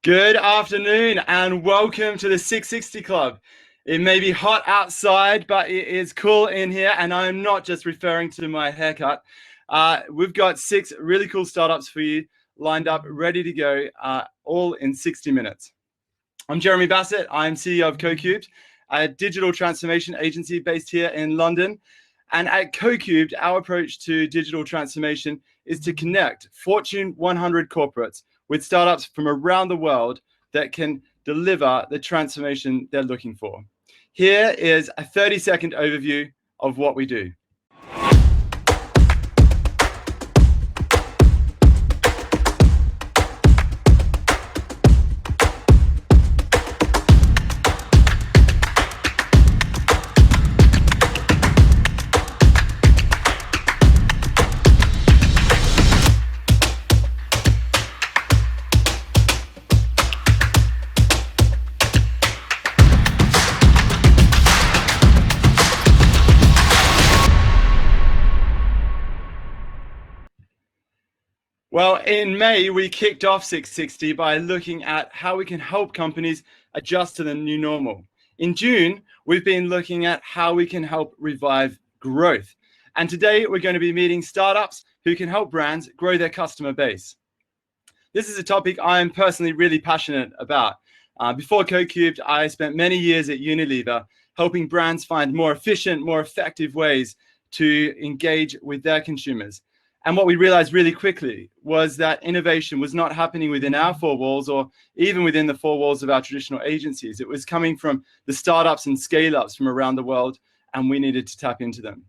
Good afternoon and welcome to the 660 Club. It may be hot outside, but it is cool in here, and I'm not just referring to my haircut. We've got 6 really cool startups for you lined up, ready to go, all in 60 minutes. I'm Jeremy Bassett. I'm CEO of CoCubed, a digital transformation agency based here in London. And at CoCubed, our approach to digital transformation is to connect Fortune 100 corporates with startups from around the world that can deliver the transformation they're looking for. Here is a 30-second overview of what we do. Well, in May, we kicked off 660 by looking at how we can help companies adjust to the new normal. In June, we've been looking at how we can help revive growth. And today, we're going to be meeting startups who can help brands grow their customer base. This is a topic I am personally really passionate about. Before CoCubed, I spent many years at Unilever helping brands find more efficient, more effective ways to engage with their consumers. And what we realized really quickly was that innovation was not happening within our 4 walls or even within the 4 walls of our traditional agencies. It was coming from the startups and scale-ups from around the world, and we needed to tap into them.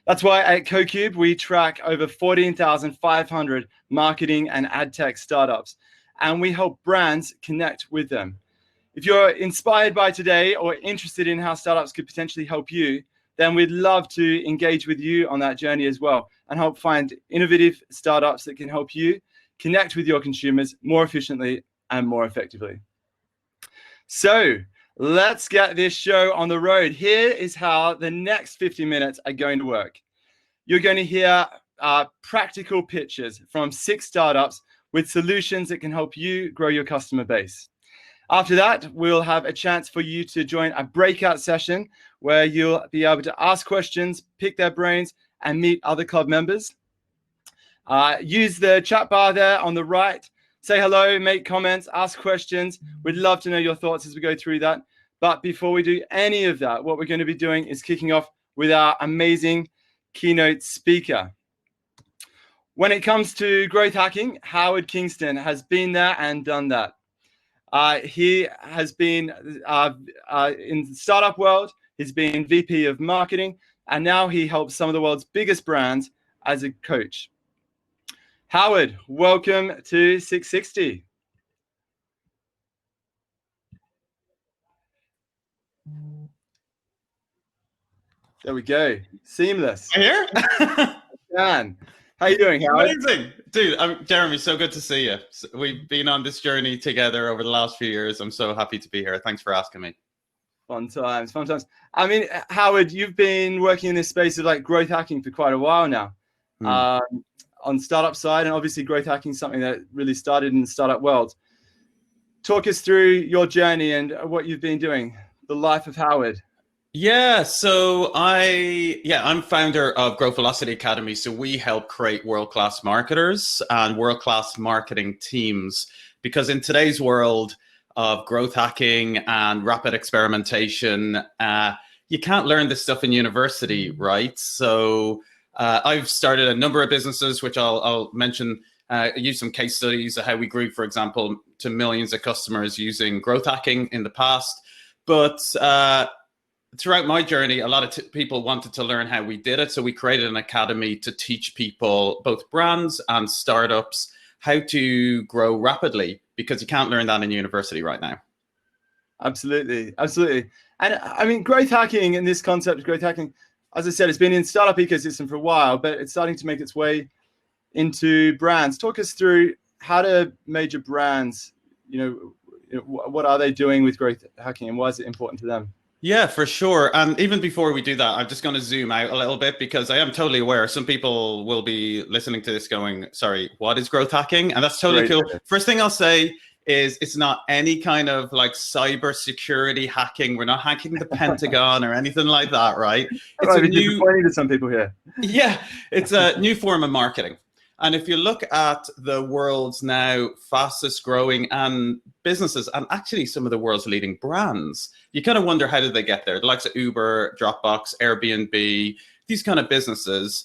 That's why at CoCubed, we track over 14,500 marketing and ad tech startups, and we help brands connect with them. If you're inspired by today or interested in how startups could potentially help you, then we'd love to engage with you on that journey as well and help find innovative startups that can help you connect with your consumers more efficiently and more effectively. So let's get this show on the road. Here is how the next 50 minutes are going to work. You're going to hear practical pitches from 6 startups with solutions that can help you grow your customer base. After that, we'll have a chance for you to join a breakout session where you'll be able to ask questions, pick their brains, and meet other club members. Use the chat bar there on the right. Say hello, make comments, ask questions. We'd love to know your thoughts as we go through that. But before we do any of that, what we're going to be doing is kicking off with our amazing keynote speaker. When it comes to growth hacking, Howard Kingston has been there and done that. He has been in the startup world. He's been VP of marketing, and now he helps some of the world's biggest brands as a coach. Howard, welcome to 660. There we go. Seamless. Here? Dan, how you doing, Howard? Amazing. Dude, Jeremy, so good to see you. We've been on this journey together over the last few years. I'm so happy to be here. Thanks for asking me. Fun times, fun times. I mean, Howard, you've been working in this space of like growth hacking for quite a while now. On startup side, and obviously growth hacking is something that really started in the startup world. Talk us through your journey and what you've been doing, the life of Howard. Yeah, so I'm founder of Growth Velocity Academy. So we help create world-class marketers and world-class marketing teams, because in today's world of growth hacking and rapid experimentation, you can't learn this stuff in university, right? So I've started a number of businesses, which I'll mention, use some case studies of how we grew, for example, to millions of customers using growth hacking in the past. But throughout my journey, a lot of people wanted to learn how we did it. So we created an academy to teach people, both brands and startups, how to grow rapidly, because you can't learn that in university right now. Absolutely, absolutely. And I mean, growth hacking and this concept of growth hacking, as I said, it's been in startup ecosystem for a while, but it's starting to make its way into brands. Talk us through how do major brands, what are they doing with growth hacking and why is it important to them? Yeah, for sure. And even before we do that, I'm just going to zoom out a little bit, because I am totally aware some people will be listening to this going, sorry, what is growth hacking? And that's totally cool. First thing I'll say is it's not any kind of like cyber security hacking. We're not hacking the Pentagon or anything like that, right? It's a new, disappointing to some people here. Yeah, it's a new form of marketing. And if you look at the world's now fastest growing and businesses, and actually some of the world's leading brands, you kind of wonder, how did they get there? The likes of Uber, Dropbox, Airbnb, these kind of businesses,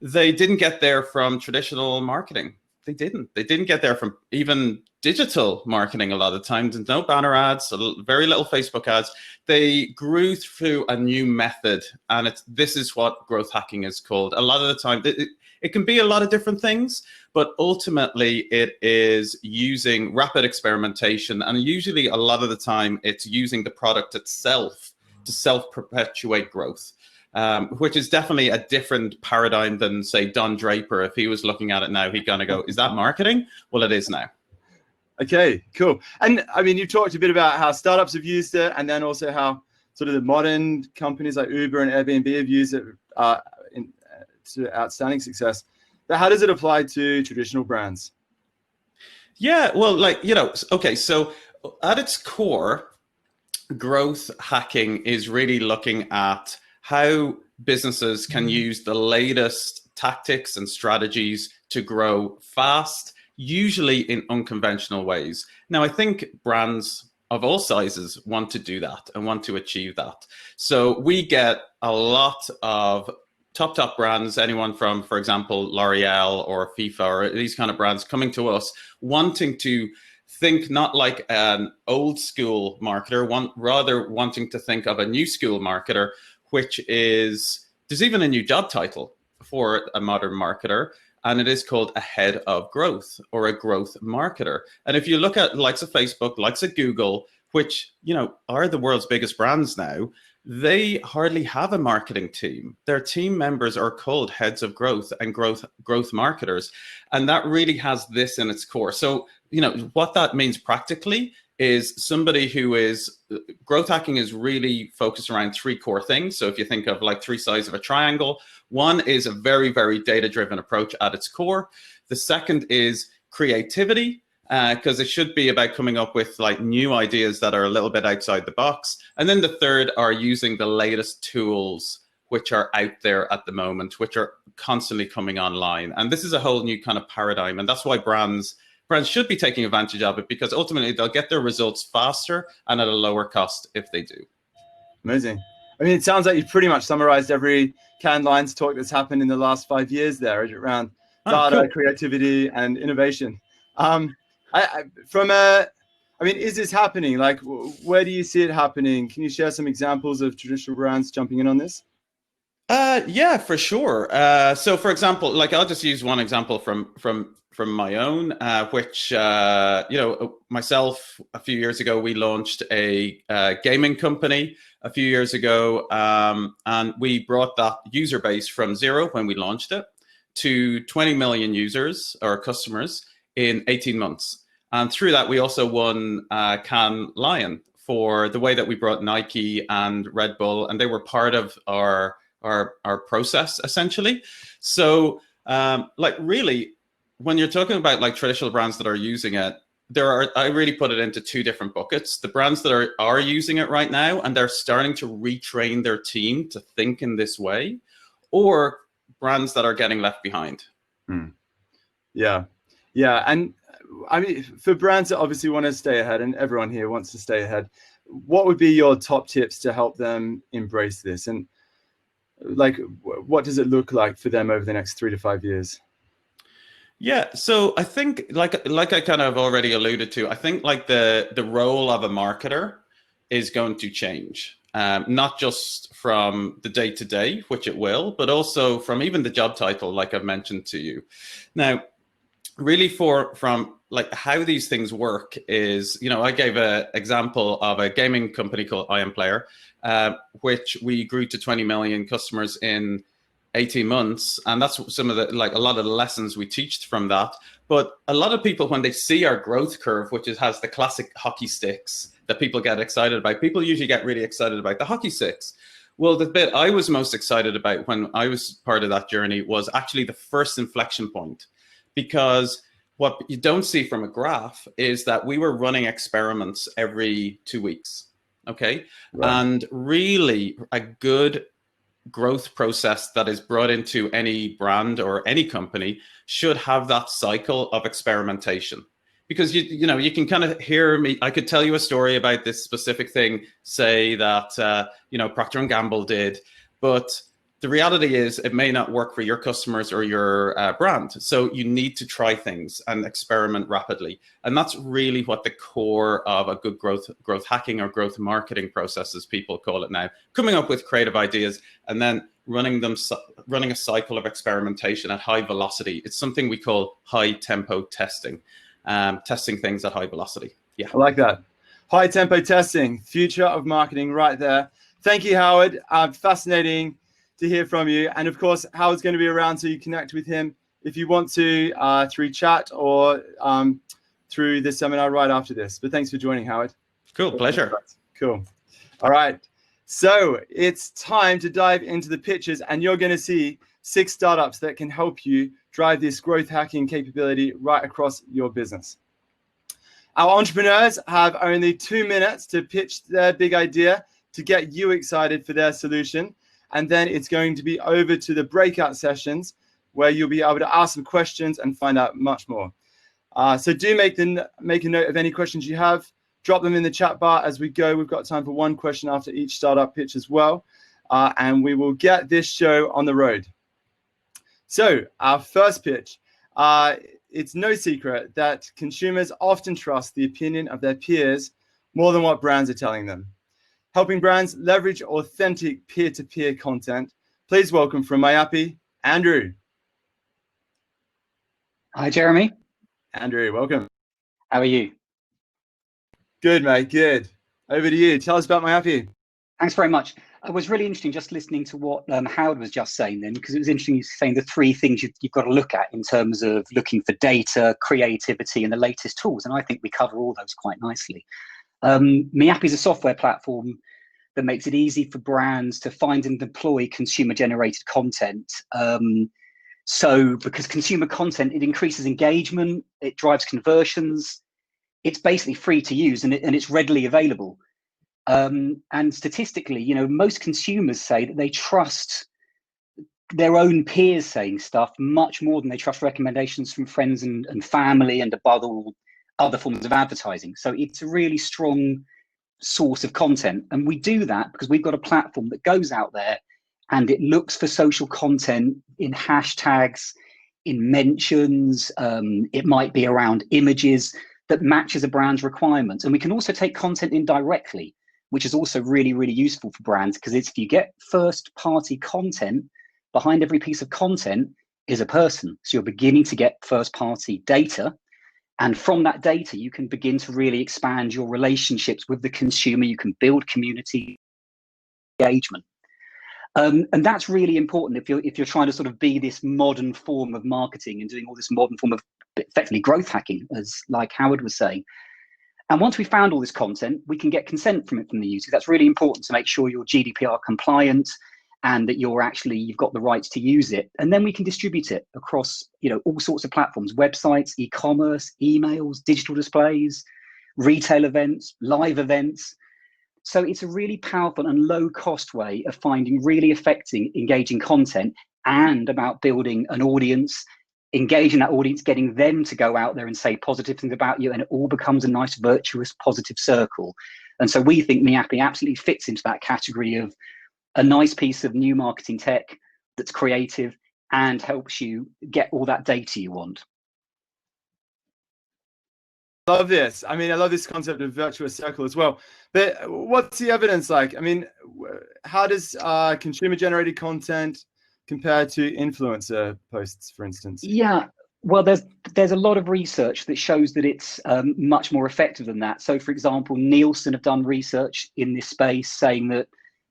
they didn't get there from traditional marketing. They didn't get there from even digital marketing a lot of times. No banner ads, very little Facebook ads. They grew through a new method, and this is what growth hacking is called. A lot of the time, it can be a lot of different things, but ultimately it is using rapid experimentation, and usually a lot of the time it's using the product itself to self-perpetuate growth. Which is definitely a different paradigm than, say, Don Draper. If he was looking at it now, he'd kind of go, is that marketing? Well, it is now. Okay, cool. And I mean, you talked a bit about how startups have used it, and then also how sort of the modern companies like Uber and Airbnb have used it to outstanding success. But how does it apply to traditional brands? Yeah, well, okay, so at its core, growth hacking is really looking at how businesses can use the latest tactics and strategies to grow fast, usually in unconventional ways. Now, I think brands of all sizes want to do that and want to achieve that. So we get a lot of top brands, anyone from, for example, L'Oreal or FIFA or these kind of brands coming to us, wanting to think not like an old school marketer, rather wanting to think of a new school marketer, which is, there's even a new job title for a modern marketer, and it is called a head of growth or a growth marketer. And if you look at likes of Facebook, likes of Google, which, are the world's biggest brands now, they hardly have a marketing team. Their team members are called heads of growth and growth marketers. And that really has this in its core. So, what that means practically is somebody who is, growth hacking is really focused around three core things. So if you think of like three sides of a triangle, one is a very, very data-driven approach at its core. The second is creativity, because it should be about coming up with like new ideas that are a little bit outside the box. And then the third are using the latest tools which are out there at the moment, which are constantly coming online. And this is a whole new kind of paradigm. And that's why brands should be taking advantage of it, because ultimately they'll get their results faster and at a lower cost if they do. Amazing. I mean, it sounds like you've pretty much summarized every Cannes Lions talk that's happened in the last 5 years there around data, cool, creativity, and innovation. Is this happening? Like, where do you see it happening? Can you share some examples of traditional brands jumping in on this? Yeah, for sure. So for example, like I'll just use one example from my own, which, myself, a few years ago, we launched a gaming company a few years ago. And we brought that user base from 0 when we launched it to 20 million users or customers in 18 months. And through that, we also won Cannes Lion for the way that we brought Nike and Red Bull, and they were part of our process essentially. So really, when you're talking about like traditional brands that are using it, I really put it into two different buckets. The brands that are using it right now and they're starting to retrain their team to think in this way, or brands that are getting left behind. Yeah. And I mean, for brands that obviously want to stay ahead, and everyone here wants to stay ahead, what would be your top tips to help them embrace this? And like, what does it look like for them over the next 3 to 5 years? Yeah, so I think like I kind of already alluded to, I think like the role of a marketer is going to change, not just from the day to day, which it will, but also from even the job title, like I've mentioned to you. Now, really from like how these things work is, I gave an example of a gaming company called I Am Player, which we grew to 20 million customers in 18 months. And that's some of a lot of the lessons we teach from that. But a lot of people, when they see our growth curve, which has the classic hockey sticks that people get excited about, people usually get really excited about the hockey sticks. Well, the bit I was most excited about when I was part of that journey was actually the first inflection point, because What you don't see from a graph is that we were running experiments every 2 weeks. Okay. Right. And really a good growth process that is brought into any brand or any company should have that cycle of experimentation. Because you know, you can kind of hear me, I could tell you a story about this specific thing, say that you know, Procter and Gamble did, but the reality is it may not work for your customers or your brand. So you need to try things and experiment rapidly. And that's really what the core of a good growth hacking or growth marketing process, as people call it now, coming up with creative ideas and then running a cycle of experimentation at high velocity. It's something we call high tempo testing, testing things at high velocity. Yeah. I like that. High tempo testing, future of marketing right there. Thank you, Howard. Fascinating to hear from you. And of course, Howard's going to be around, so you connect with him if you want to through chat or through the seminar right after this. But thanks for joining, Howard. Cool, pleasure. Cool. All right. So it's time to dive into the pitches, and you're going to see 6 startups that can help you drive this growth hacking capability right across your business. Our entrepreneurs have only 2 minutes to pitch their big idea to get you excited for their solution. And then it's going to be over to the breakout sessions where you'll be able to ask some questions and find out much more. So do make a note of any questions you have. Drop them in the chat bar as we go. We've got time for 1 question after each startup pitch as well. And we will get this show on the road. So our first pitch, it's no secret that consumers often trust the opinion of their peers more than what brands are telling them. Helping brands leverage authentic peer-to-peer content. Please welcome from Miami, Andrew. Hi, Jeremy. Andrew, welcome. How are you? Good, mate, good. Over to you. Tell us about Miami. Thanks very much. It was really interesting just listening to what Howard was just saying then, because it was interesting saying the 3 things you've got to look at in terms of looking for data, creativity, and the latest tools. And I think we cover all those quite nicely. Miapi is a software platform that makes it easy for brands to find and deploy consumer-generated content. So because consumer content, it increases engagement, it drives conversions, it's basically free to use and it's readily available. And statistically, you know, most consumers say that they trust their own peers saying stuff much more than they trust recommendations from friends and family and above all other forms of advertising. So it's a really strong source of content. And we do that because we've got a platform that goes out there and it looks for social content in hashtags, in mentions, it might be around images that matches a brand's requirements. And we can also take content in directly, which is also really, really useful for brands, because if you get first party content, behind every piece of content is a person. So you're beginning to get first party data. And from that data, you can begin to really expand your relationships with the consumer. You can build community engagement. And that's really important if you're trying to sort of be this modern form of marketing and doing all this modern form of effectively growth hacking, as like Howard was saying. And once we found all this content, we can get consent from the user. That's really important to make sure you're GDPR compliant and that you've got the rights to use it. And then we can distribute it across, you know, all sorts of platforms, websites, e-commerce, emails, digital displays, retail events, live events. So it's a really powerful and low cost way of finding really effective, engaging content and about building an audience, engaging that audience, getting them to go out there and say positive things about you, and it all becomes a nice virtuous positive circle. And so we think Miapi absolutely fits into that category of a nice piece of new marketing tech that's creative and helps you get all that data you want. Love this. I mean, I love this concept of virtuous circle as well. But what's the evidence like? I mean, how does consumer-generated content compare to influencer posts, for instance? Yeah, well, there's a lot of research that shows that it's much more effective than that. So, for example, Nielsen have done research in this space saying that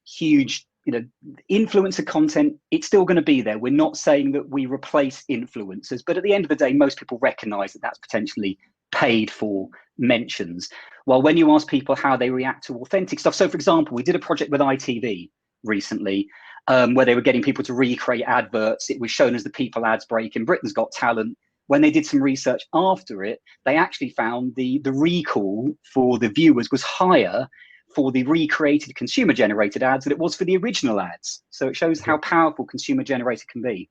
huge, you know, influencer content, it's still going to be there. We're not saying that we replace influencers, but at the end of the day, most people recognize that that's potentially paid for mentions. Well, when you ask people how they react to authentic stuff, so for example, we did a project with ITV recently where they were getting people to recreate adverts. It was shown as the People Ads break in Britain's Got Talent. when they did some research after it, they actually found the recall for the viewers was higher for the recreated consumer-generated ads than it was for the original ads. So it shows how powerful consumer-generated can be.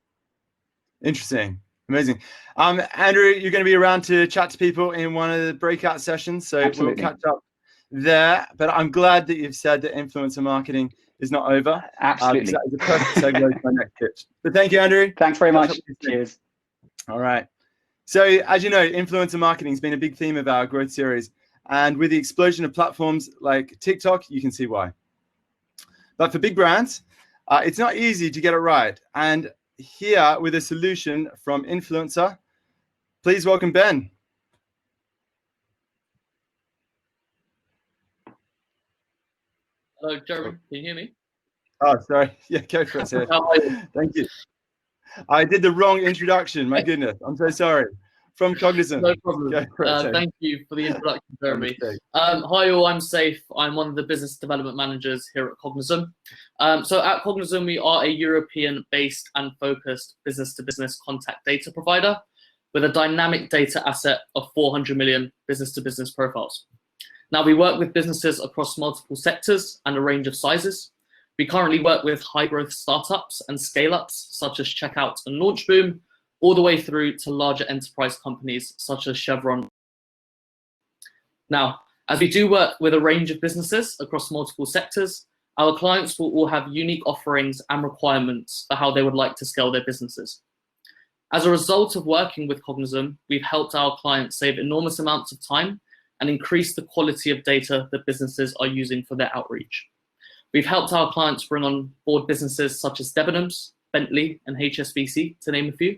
Interesting. Amazing. Andrew, you're going to be around to chat to people in one of the breakout sessions, so Absolutely. we'll catch up there. But I'm glad that you've said that influencer marketing is not over. Absolutely. That is a perfect segue to my next pitch. But thank you, Andrew. Thanks very much. Cheers. All right. So as you know, influencer marketing has been a big theme of our growth series. And with the explosion of platforms like TikTok, you can see why. But for big brands, it's not easy to get it right. And here with a solution from Influencer, please welcome Ben. Hello, Jeremy. Can you hear me? Oh, sorry. Yeah, go for it, sir. How are you? Thank you. I did the wrong introduction. My goodness. I'm so sorry. From Cognizant. No problem. Go for it, Thank you for the introduction, Jeremy. Hi all, I'm Saif. I'm one of the business development managers here at Cognizant. So at Cognizant, we are a European-based and focused business-to-business contact data provider with a dynamic data asset of 400 million business-to-business profiles. Now, we work with businesses across multiple sectors and a range of sizes. We currently work with high-growth startups and scale-ups such as Checkout and Launchboom, all the way through to larger enterprise companies such as Chevron. Now, as we do work with a range of businesses across multiple sectors, our clients will all have unique offerings and requirements for how they would like to scale their businesses. As a result of working with Cognizant, we've helped our clients save enormous amounts of time and increase the quality of data that businesses are using for their outreach. We've helped our clients bring on board businesses such as Debenhams, Bentley, and HSBC, to name a few.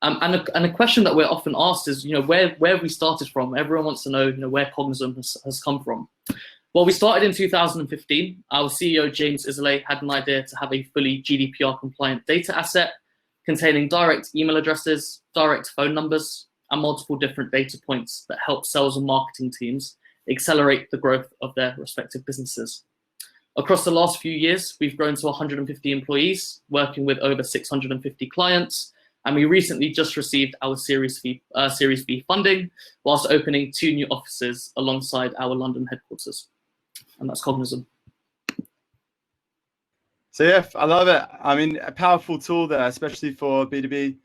And a question that we're often asked is, where have we started from? Everyone wants to know, where Cognizant has come from. Well, we started in 2015. Our CEO, James Islay, had an idea to have a fully GDPR-compliant data asset containing direct email addresses, direct phone numbers, and multiple different data points that help sales and marketing teams accelerate the growth of their respective businesses. Across the last few years, we've grown to 150 employees, working with over 650 clients, and we recently just received our Series B funding, whilst opening 2 new offices alongside our London headquarters. And that's Cognizant. So yeah, I love it. I mean, a powerful tool there, especially for B2B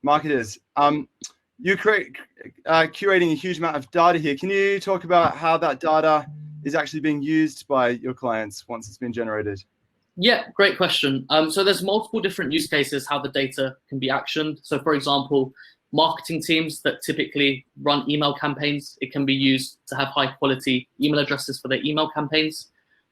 marketers. You're curating a huge amount of data here. Can you talk about how that data is actually being used by your clients once it's been generated? Yeah, great question. So there's multiple different use cases how the data can be actioned. So for example, marketing teams that typically run email campaigns, it can be used to have high quality email addresses for their email campaigns.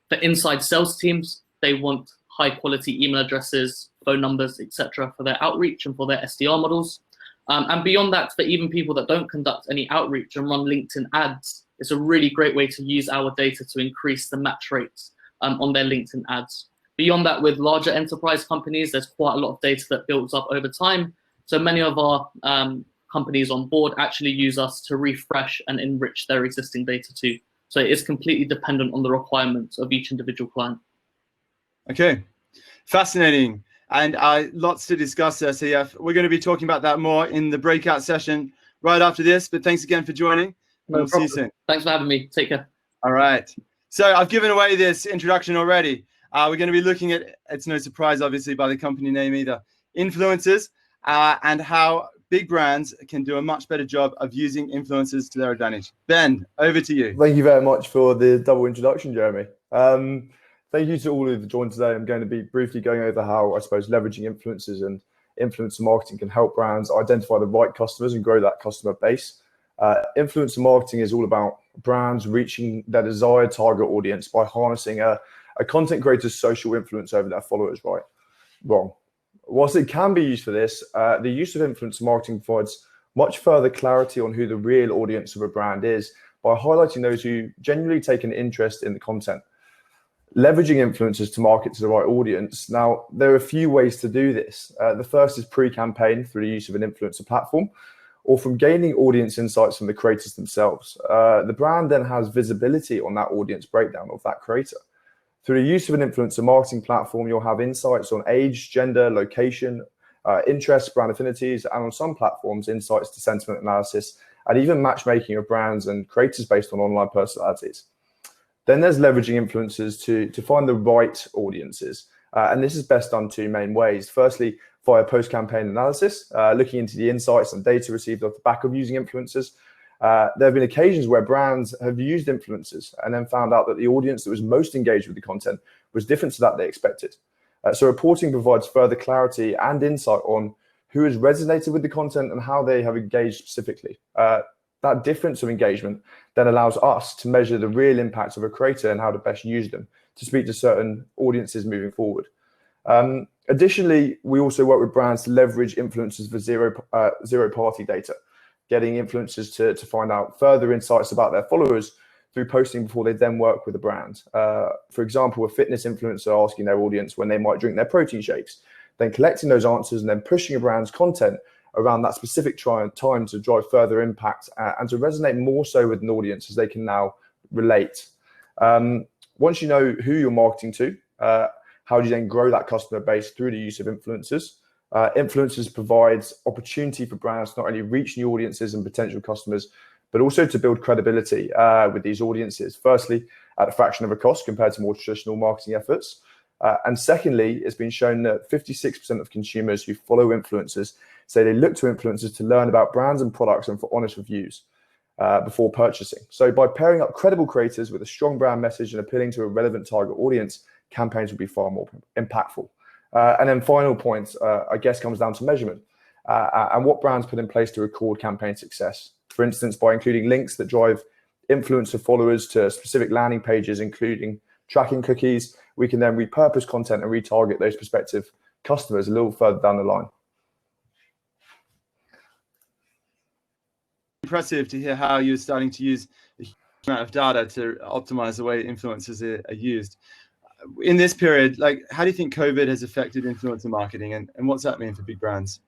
For inside sales teams, they want high quality email addresses, phone numbers, etc. for their outreach and for their SDR models. And beyond that, for even people that don't conduct any outreach and run LinkedIn ads, it's a really great way to use our data to increase the match rates on their LinkedIn ads. Beyond that, with larger enterprise companies, there's quite a lot of data that builds up over time. So many of our companies on board actually use us to refresh and enrich their existing data too. So it is completely dependent on the requirements of each individual client. Okay, fascinating. And lots to discuss there, CF. We're going to be talking about that more in the breakout session right after this. But thanks again for joining. We'll see you soon. Thanks for having me. Take care. All right. So I've given away this introduction already. We're going to be looking at, it's no surprise, obviously, by the company name either, influencers, and how big brands can do a much better job of using influencers to their advantage. Ben, over to you. Thank you very much for the double introduction, Jeremy. Thank you to all who've joined today. I'm going to be briefly going over how, I suppose, leveraging influencers and influencer marketing can help brands identify the right customers and grow that customer base. Influencer marketing is all about brands reaching their desired target audience by harnessing a content creator's social influence over their followers, right? Wrong. Whilst it can be used for this, the use of influencer marketing provides much further clarity on who the real audience of a brand is by highlighting those who genuinely take an interest in the content. Leveraging influencers to market to the right audience. Now, there are a few ways to do this. The first is pre-campaign through the use of an influencer platform, or from gaining audience insights from the creators themselves. The brand then has visibility on that audience breakdown of that creator. Through the use of an influencer marketing platform, you'll have insights on age, gender, location, interests, brand affinities, and on some platforms, insights to sentiment analysis, and even matchmaking of brands and creators based on online personalities. Then there's leveraging influencers to find the right audiences. And this is best done two main ways. Firstly, via post-campaign analysis, looking into the insights and data received off the back of using influencers. There have been occasions where brands have used influencers and then found out that the audience that was most engaged with the content was different to that they expected. So reporting provides further clarity and insight on who has resonated with the content and how they have engaged specifically. That difference of engagement then allows us to measure the real impact of a creator and how to best use them to speak to certain audiences moving forward. Additionally, we also work with brands to leverage influencers for zero-party data, getting influencers to find out further insights about their followers through posting before they then work with a brand. For example, a fitness influencer asking their audience when they might drink their protein shakes, then collecting those answers and then pushing a brand's content around that specific time to drive further impact and to resonate more so with an audience as they can now relate. Once you know who you're marketing to, how do you then grow that customer base through the use of influencers? Influencers provides opportunity for brands to not only reach new audiences and potential customers, but also to build credibility with these audiences. Firstly, at a fraction of a cost compared to more traditional marketing efforts. And secondly, it's been shown that 56% of consumers who follow influencers say they look to influencers to learn about brands and products and for honest reviews before purchasing. So by pairing up credible creators with a strong brand message and appealing to a relevant target audience, campaigns will be far more impactful. And then final point, I guess, comes down to measurement and what brands put in place to record campaign success. For instance, by including links that drive influencer followers to specific landing pages, including tracking cookies, we can then repurpose content and retarget those prospective customers a little further down the line. Impressive to hear how you're starting to use a huge amount of data to optimize the way influencers are used. In this period, like, how do you think COVID has affected influencer marketing, and what's that mean for big brands?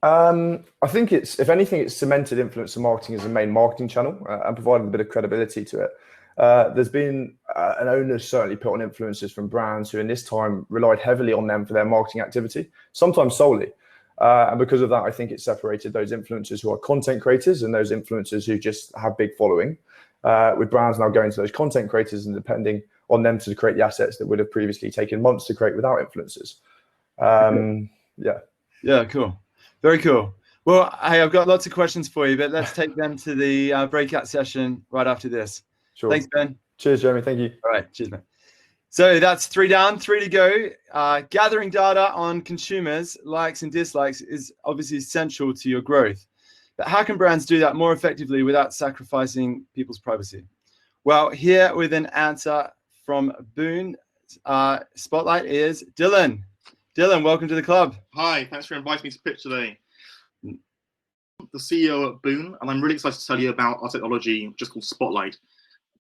I think if anything, it's cemented influencer marketing as a main marketing channel and provided a bit of credibility to it. There's been an onus certainly put on influencers from brands who in this time relied heavily on them for their marketing activity, sometimes solely. And because of that, I think it separated those influencers who are content creators and those influencers who just have big following, with brands now going to those content creators and depending on them to create the assets that would have previously taken months to create without influencers. Yeah, cool. Very cool. Well, hey, I've got lots of questions for you, but let's take them to the breakout session right after this. Sure. Thanks, Ben. Cheers, Jeremy. Thank you. All right. Cheers, man. So that's 3 down, 3 to go. Gathering data on consumers' likes and dislikes is obviously essential to your growth. But how can brands do that more effectively without sacrificing people's privacy? Well, here with an answer from Boone Spotlight is Dylan. Dylan, welcome to the club. Hi, thanks for inviting me to pitch today. The CEO at Boone, and I'm really excited to tell you about our technology just called Spotlight.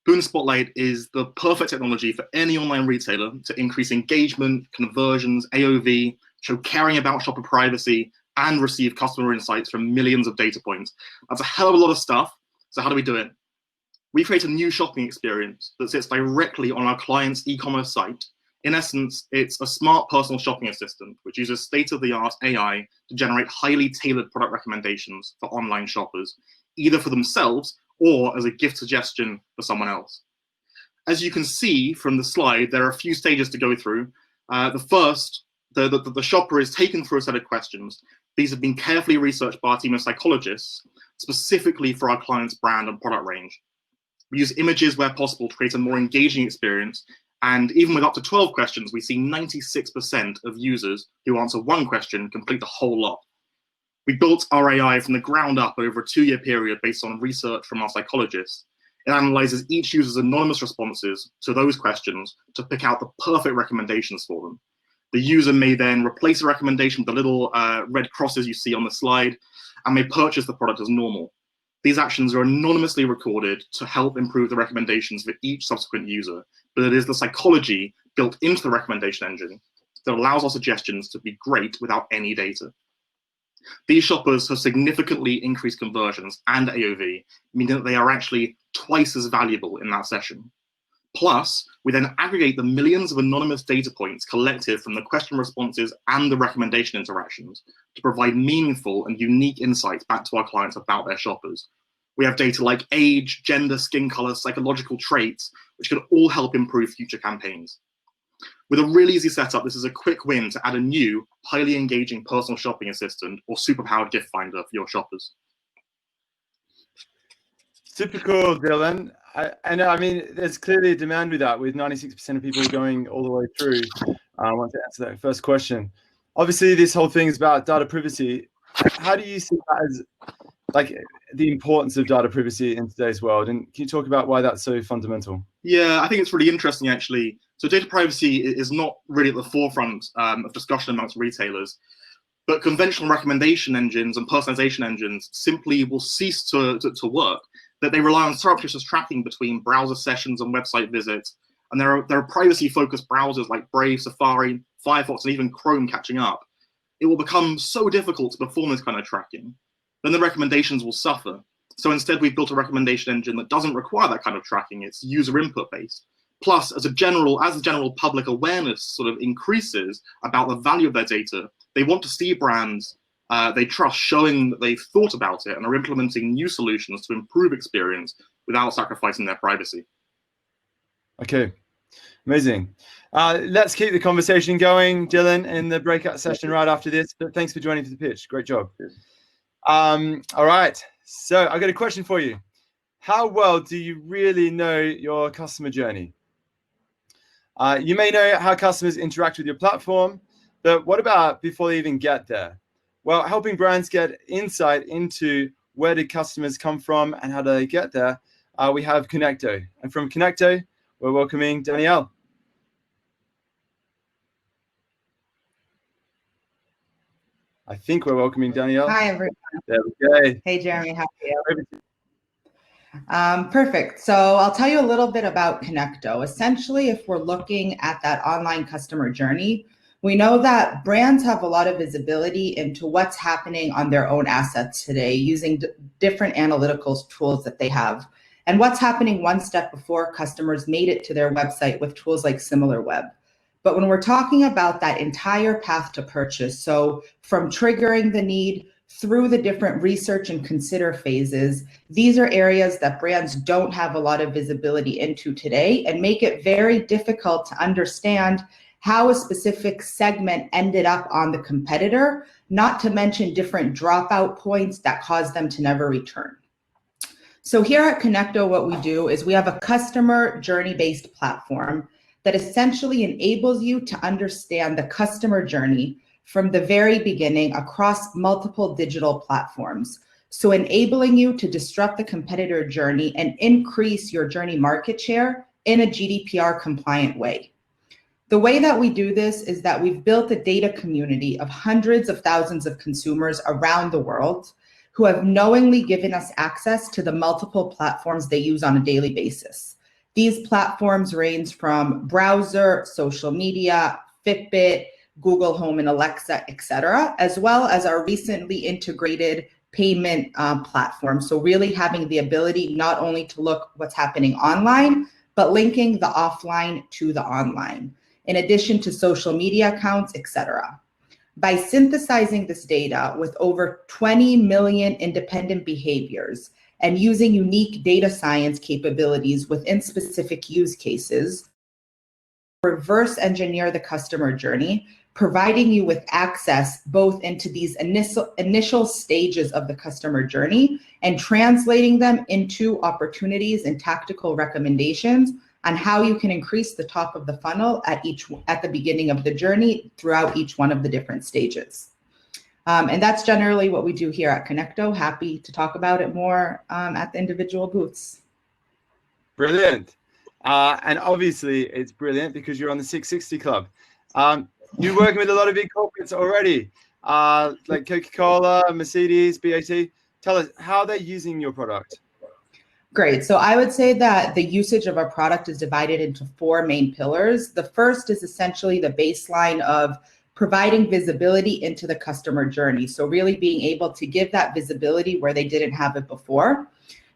Boone Spotlight is the perfect technology for any online retailer to increase engagement, conversions, AOV, show caring about shopper privacy, and receive customer insights from millions of data points. That's a hell of a lot of stuff. So how do we do it? We create a new shopping experience that sits directly on our client's e-commerce site. In essence, it's a smart personal shopping assistant, which uses state-of-the-art AI to generate highly tailored product recommendations for online shoppers, either for themselves or as a gift suggestion for someone else. As you can see from the slide, there are a few stages to go through. The first, the shopper is taken through a set of questions. These have been carefully researched by our team of psychologists, specifically for our client's brand and product range. We use images where possible to create a more engaging experience. And even with up to 12 questions, we see 96% of users who answer one question complete the whole lot. We built our AI from the ground up over a 2-year period based on research from our psychologists. It analyzes each user's anonymous responses to those questions to pick out the perfect recommendations for them. The user may then replace a recommendation with the little red crosses you see on the slide and may purchase the product as normal. These actions are anonymously recorded to help improve the recommendations for each subsequent user, but it is the psychology built into the recommendation engine that allows our suggestions to be great without any data. These shoppers have significantly increased conversions and AOV, meaning that they are actually twice as valuable in that session. Plus, we then aggregate the millions of anonymous data points collected from the question responses and the recommendation interactions to provide meaningful and unique insights back to our clients about their shoppers. We have data like age, gender, skin color, psychological traits, which can all help improve future campaigns. With a really easy setup, this is a quick win to add a new, highly engaging personal shopping assistant or superpowered gift finder for your shoppers. Super cool, Dylan. I mean, there's clearly a demand with that, with 96% of people going all the way through. I want to answer that first question. Obviously, this whole thing is about data privacy. How do you see that as, like, the importance of data privacy in today's world? And can you talk about why that's so fundamental? Yeah, I think it's really interesting, actually. So data privacy is not really at the forefront of discussion amongst retailers, but conventional recommendation engines and personalization engines simply will cease to work. That they rely on surreptitious tracking between browser sessions and website visits. And there are privacy-focused browsers like Brave, Safari, Firefox, and even Chrome catching up. It will become so difficult to perform this kind of tracking. Then the recommendations will suffer. So instead, we've built a recommendation engine that doesn't require that kind of tracking. It's user input based. Plus, as the general public awareness sort of increases about the value of their data, they want to see brands they trust showing that they've thought about it and are implementing new solutions to improve experience without sacrificing their privacy. Okay, amazing. Let's keep the conversation going, Dylan, in the breakout session right after this. But thanks for joining for the pitch. Great job. All right, so I've got a question for you. How well do you really know your customer journey? You may know how customers interact with your platform, but what about before they even get there? Well, helping brands get insight into where did customers come from and how do they get there, we have Connecto. And from Connecto, we're welcoming Danielle. I think we're welcoming Danielle. Hi, everyone. There we go. Hey, Jeremy. How are you? Perfect. So I'll tell you a little bit about Connecto. Essentially, if we're looking at that online customer journey, we know that brands have a lot of visibility into what's happening on their own assets today using different analytical tools that they have, and what's happening one step before customers made it to their website with tools like SimilarWeb. But when we're talking about that entire path to purchase, so from triggering the need through the different research and consider phases, these are areas that brands don't have a lot of visibility into today and make it very difficult to understand how a specific segment ended up on the competitor, not to mention different dropout points that cause them to never return. So here at Connecto, what we do is we have a customer journey-based platform that essentially enables you to understand the customer journey from the very beginning across multiple digital platforms. So enabling you to disrupt the competitor journey and increase your journey market share in a GDPR compliant way. The way that we do this is that we've built a data community of hundreds of thousands of consumers around the world who have knowingly given us access to the multiple platforms they use on a daily basis. These platforms range from browser, social media, Fitbit, Google Home and Alexa, etc., as well as our recently integrated payment platform. So really having the ability not only to look what's happening online, but linking the offline to the online, in addition to social media accounts, etc. By synthesizing this data with over 20 million independent behaviors and using unique data science capabilities within specific use cases, reverse engineer the customer journey, providing you with access both into these initial stages of the customer journey and translating them into opportunities and tactical recommendations on how you can increase the top of the funnel at the beginning of the journey throughout each one of the different stages. And that's generally what we do here at Connecto. Happy to talk about it more at the individual booths. Brilliant. And obviously it's brilliant because you're on the SixSixty Club. You're working with a lot of big corporates already, like Coca-Cola, Mercedes, BAT. Tell us how they're using your product. Great. So I would say that the usage of our product is divided into 4 main pillars. The first is essentially the baseline of providing visibility into the customer journey. So really being able to give that visibility where they didn't have it before.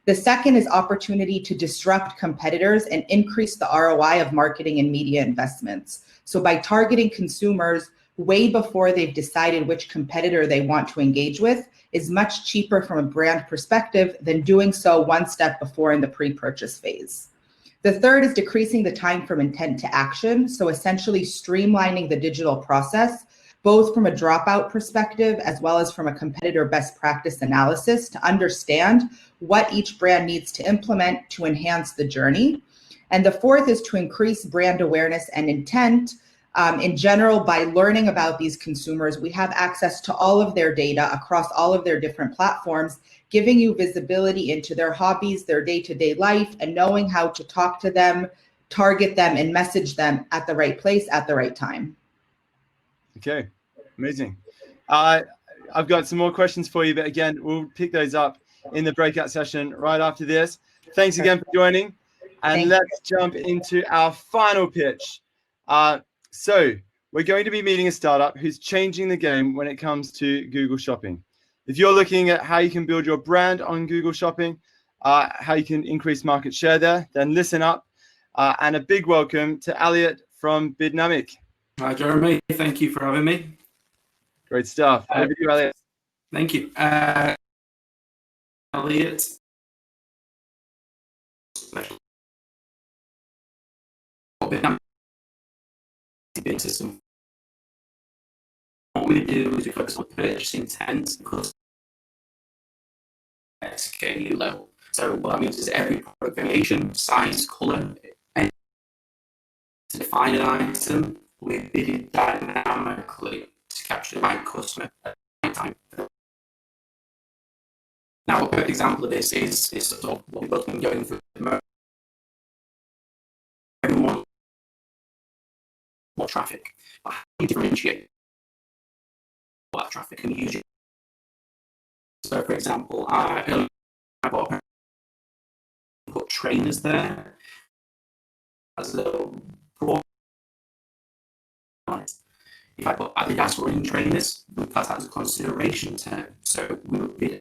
The second is opportunity to disrupt competitors and increase the ROI of marketing and media investments. So by targeting consumers way before they've decided which competitor they want to engage with is much cheaper from a brand perspective than doing so one step before in the pre-purchase phase. The third is decreasing the time from intent to action. So essentially streamlining the digital process, both from a dropout perspective as well as from a competitor best practice analysis to understand what each brand needs to implement to enhance the journey. And the fourth is to increase brand awareness and intent. In general, by learning about these consumers, we have access to all of their data across all of their different platforms, giving you visibility into their hobbies, their day-to-day life, and knowing how to talk to them, target them, and message them at the right place at the right time. Okay, amazing. I've got some more questions for you, but again, we'll pick those up in the breakout session right after this. Thanks again for joining, and let's jump into our final pitch. So we're going to be meeting a startup who's changing the game when it comes to Google Shopping. If you're looking at how you can build your brand on Google Shopping, how you can increase market share there, then listen up. And a big welcome to Elliot from Biddnomic. Hi, Jeremy. Thank you for having me. Great stuff. Over to you, Elliot. Thank you. Elliot. System. What we do is we focus on purchase intent because SKU level. So what that means is every product variation, size, color, and to define an item, we bid it dynamically to capture the right customer at the right time. Now, a perfect example of this is sort of what we've both been going through. Everyone more traffic. But how do you differentiate that traffic and use it? So, for example, I put trainers there as a broad. If I put Adidas running trainers, we class that as a consideration term. So we would be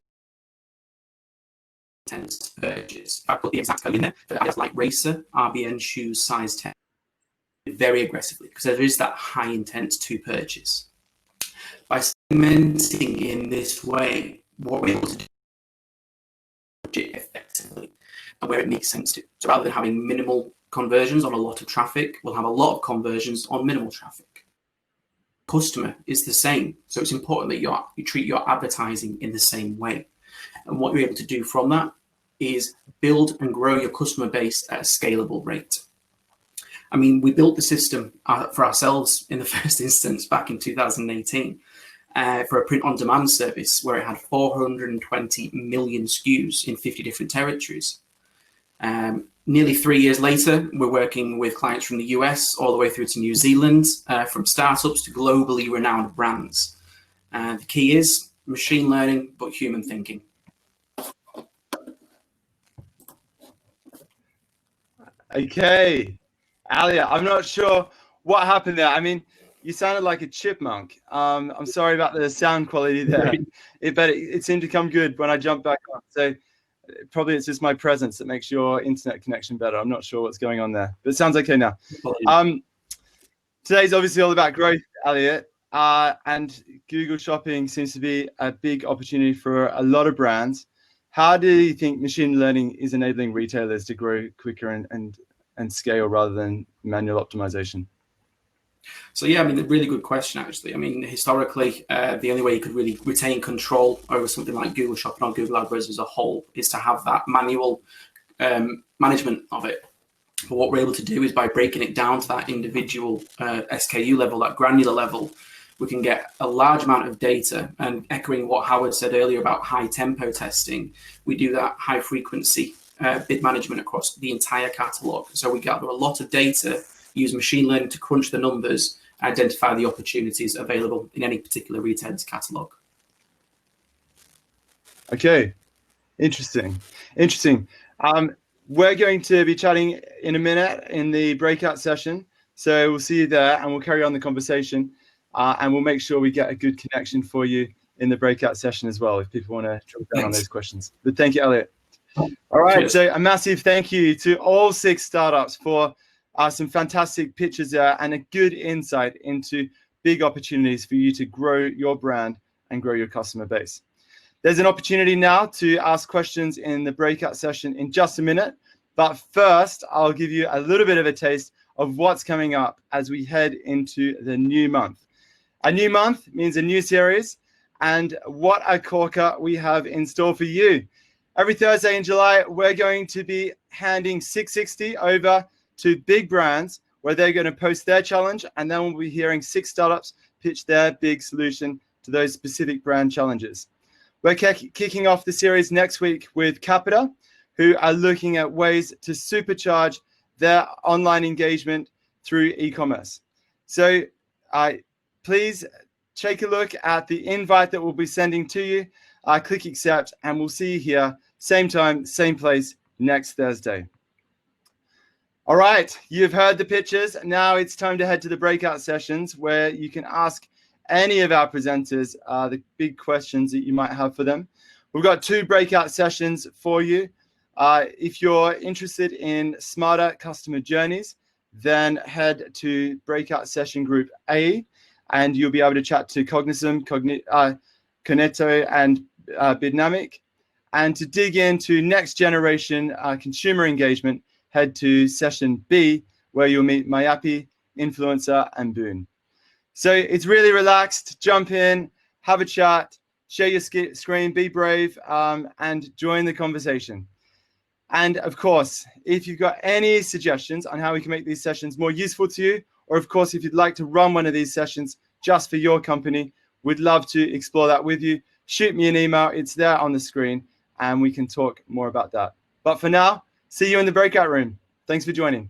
intent to purchase. If I put the exact code in there for Adidas like Racer, RBN shoes, size 10. Very aggressively because there is that high intent to purchase. By segmenting in this way, what we're able to do is effectively and where it makes sense to. So rather than having minimal conversions on a lot of traffic, we'll have a lot of conversions on minimal traffic. Customer is the same. So it's important that you treat your advertising in the same way. And what you're able to do from that is build and grow your customer base at a scalable rate. I mean, we built the system for ourselves in the first instance back in 2018 for a print-on-demand service where it had 420 million SKUs in 50 different territories. Nearly 3 years later, we're working with clients from the US all the way through to New Zealand, from startups to globally renowned brands. The key is machine learning, but human thinking. Okay. Alia, I'm not sure what happened there. I mean, you sounded like a chipmunk. I'm sorry about the sound quality there, but it seemed to come good when I jumped back on. So probably it's just my presence that makes your internet connection better. I'm not sure what's going on there, but it sounds okay now. Today's obviously all about growth, Elliot, and Google Shopping seems to be a big opportunity for a lot of brands. How do you think machine learning is enabling retailers to grow quicker and scale rather than manual optimization? So yeah, I mean, a really good question, actually. I mean, historically, the only way you could really retain control over something like Google Shopping or Google AdWords as a whole is to have that manual management of it. But what we're able to do is by breaking it down to that individual SKU level, that granular level, we can get a large amount of data. And echoing what Howard said earlier about high tempo testing, we do that high frequency bid management across the entire catalog. So we gather a lot of data, use machine learning to crunch the numbers, identify the opportunities available in any particular retailer's catalog. Okay, interesting. We're going to be chatting in a minute in the breakout session. So we'll see you there and we'll carry on the conversation and we'll make sure we get a good connection for you in the breakout session as well if people want to drill down on those questions. But thank you, Elliot. All right, Cheers. so a massive thank you to all 6 startups for some fantastic pitches there and a good insight into big opportunities for you to grow your brand and grow your customer base. There's an opportunity now to ask questions in the breakout session in just a minute. But first, I'll give you a little bit of a taste of what's coming up as we head into the new month. A new month means a new series, and what a corker we have in store for you. Every Thursday in July, we're going to be handing SixSixty over to big brands where they're going to post their challenge, and then we'll be hearing 6 startups pitch their big solution to those specific brand challenges. We're kicking off the series next week with Capita, who are looking at ways to supercharge their online engagement through e-commerce. So please take a look at the invite that we'll be sending to you. Click accept, and we'll see you here, same time, same place, next Thursday. All right, you've heard the pitches. Now it's time to head to the breakout sessions where you can ask any of our presenters the big questions that you might have for them. We've got 2 breakout sessions for you. If you're interested in smarter customer journeys, then head to breakout session group A, and you'll be able to chat to Cognizant, Coneto, and Bidnamic. And to dig into next generation consumer engagement, head to session B, where you'll meet Mayapi, Influencer, and Boon. So it's really relaxed. Jump in, have a chat, share your screen, be brave, and join the conversation. And of course, if you've got any suggestions on how we can make these sessions more useful to you, or of course, if you'd like to run one of these sessions just for your company, we'd love to explore that with you. Shoot me an email. It's there on the screen, and we can talk more about that. But for now, see you in the breakout room. Thanks for joining.